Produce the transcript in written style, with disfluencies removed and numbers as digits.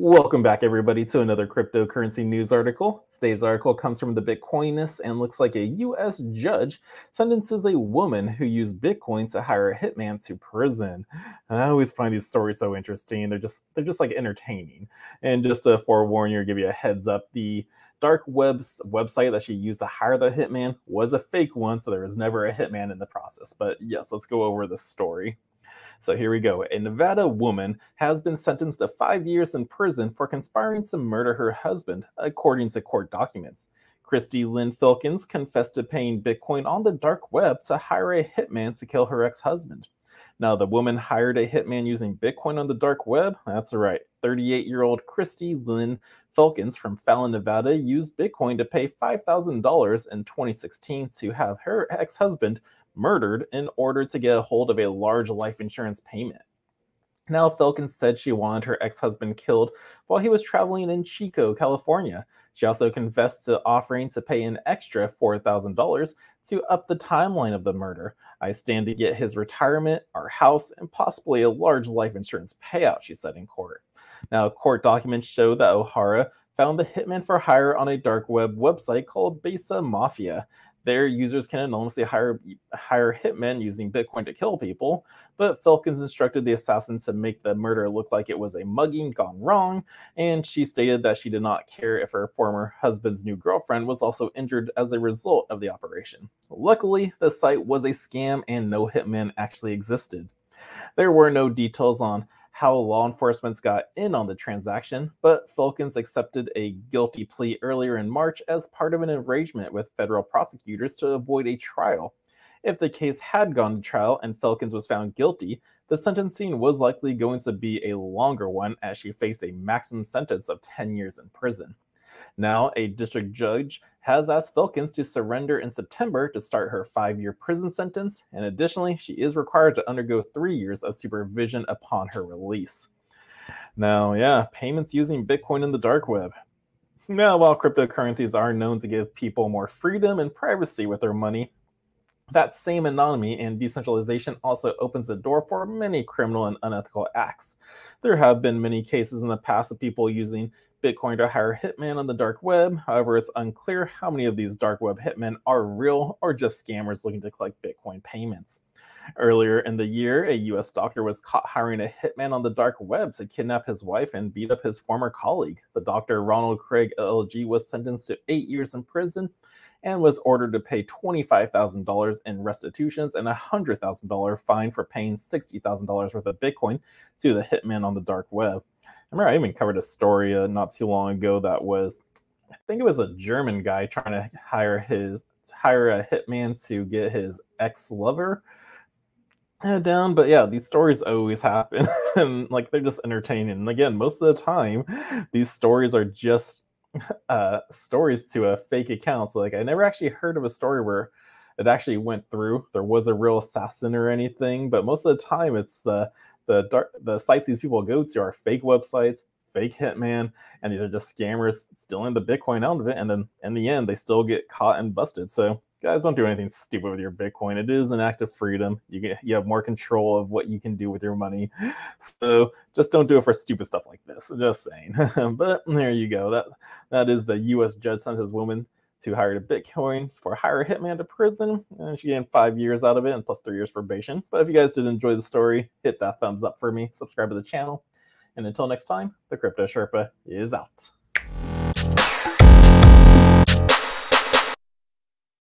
Welcome back, everybody, to another cryptocurrency news article. Today's article comes from the Bitcoinist and looks like a U.S. judge sentences a woman who used Bitcoin to hire a hitman to prison. And I always find these stories so interesting. They're just like entertaining. And just to forewarn you or give you a heads up, the dark website that she used to hire the hitman was a fake one, so there was never a hitman in the process. But yes, let's go over the story. So here we go. A Nevada woman has been sentenced to 5 years in prison for conspiring to murder her husband, according to court documents. Christy Lynn Filkins confessed to paying Bitcoin on the dark web to hire a hitman to kill her ex-husband. Now, the woman hired a hitman using Bitcoin on the dark web. That's right. 38-year-old Christy Lynn Filkins from Fallon, Nevada, used Bitcoin to pay $5,000 in 2016 to have her ex-husband murdered in order to get a hold of a large life insurance payment. Now, Filkins said she wanted her ex-husband killed while he was traveling in Chico, California. She also confessed to offering to pay an extra $4,000 to up the timeline of the murder. I stand to get his retirement, our house, and possibly a large life insurance payout, she said in court. Now, court documents show that O'Hara found the hitman for hire on a dark web website called Besa Mafia. There, users can anonymously hire hitmen using Bitcoin to kill people, but Filkins instructed the assassin to make the murder look like it was a mugging gone wrong, and she stated that she did not care if her former husband's new girlfriend was also injured as a result of the operation. Luckily, the site was a scam and no hitman actually existed. There were no details on how law enforcement got in on the transaction, but Filkins accepted a guilty plea earlier in March as part of an arrangement with federal prosecutors to avoid a trial. If the case had gone to trial and Filkins was found guilty, the sentencing was likely going to be a longer one as she faced a maximum sentence of 10 years in prison. Now, a district judge has asked Filkins to surrender in September to start her 5-year prison sentence, and additionally, she is required to undergo 3 years of supervision upon her release. Now, yeah, payments using Bitcoin in the dark web. Now, while cryptocurrencies are known to give people more freedom and privacy with their money, that same anonymity and decentralization also opens the door for many criminal and unethical acts. There have been many cases in the past of people using Bitcoin to hire hitmen on the dark web. However, it's unclear how many of these dark web hitmen are real or just scammers looking to collect Bitcoin payments. Earlier in the year, a U.S. doctor was caught hiring a hitman on the dark web to kidnap his wife and beat up his former colleague. The doctor, Ronald Craig LLG, was sentenced to 8 years in prison and was ordered to pay $25,000 in restitutions and a $100,000 fine for paying $60,000 worth of Bitcoin to the hitman on the dark web. I remember I even covered a story not too long ago that was, I think it was a German guy trying to hire a hitman to get his ex-lover down. But yeah, these stories always happen, and like they're just entertaining. And again, most of the time, these stories are just stories to a fake account. So like I never actually heard of a story where it actually went through. There was a real assassin or anything, but most of the time it's the sites these people go to are fake websites, fake hitman, and these are just scammers stealing the Bitcoin out of it, and then in the end they still get caught and busted. So guys, don't do anything stupid with your Bitcoin. It is an act of freedom. You have more control of what you can do with your money. So just don't do it for stupid stuff like this. Just saying. But there you go. That is the U.S. judge sentences woman to hire a Bitcoin for hire a hitman to prison. And she gained 5 years out of it and plus 3 years probation. But if you guys did enjoy the story, hit that thumbs up for me. Subscribe to the channel. And until next time, the Crypto Sherpa is out.